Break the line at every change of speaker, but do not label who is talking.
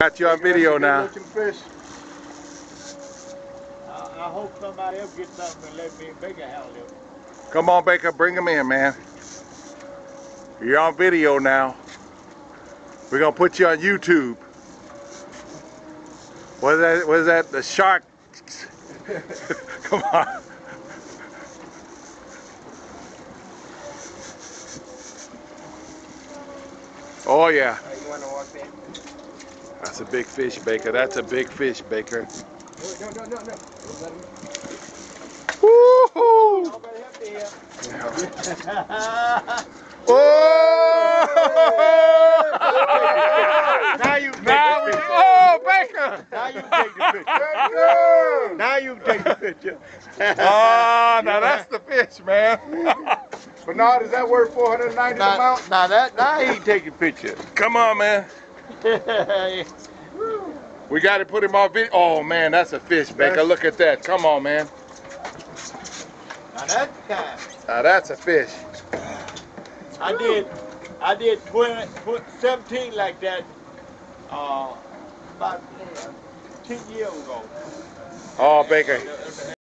Got you on video now.
Fish.
I hope somebody else gets something and let me and Baker handle it.
Come on, Baker, bring him in, man. You're on video now. We're gonna put you on YouTube. What is that? The shark. Come on. Oh yeah.
You want to walk there?
That's a big fish, Baker. That's a big fish, Baker.
No.
Woohoo!
Nobody help me here.
Oh!
Now you take
Now
the
we,
picture.
oh, Baker!
Now you take the picture. Now you take the picture.
Oh, now that's the fish, man.
Bernard, is that worth 490 the mount?
Now he taking picture.
Come on, man. We got to put him on video. Oh, man, that's a fish, Baker. Look at that. Come on, man.
Now that's kind.
Now that's a fish.
I did 17 like that about 10 years ago.
Oh, Baker.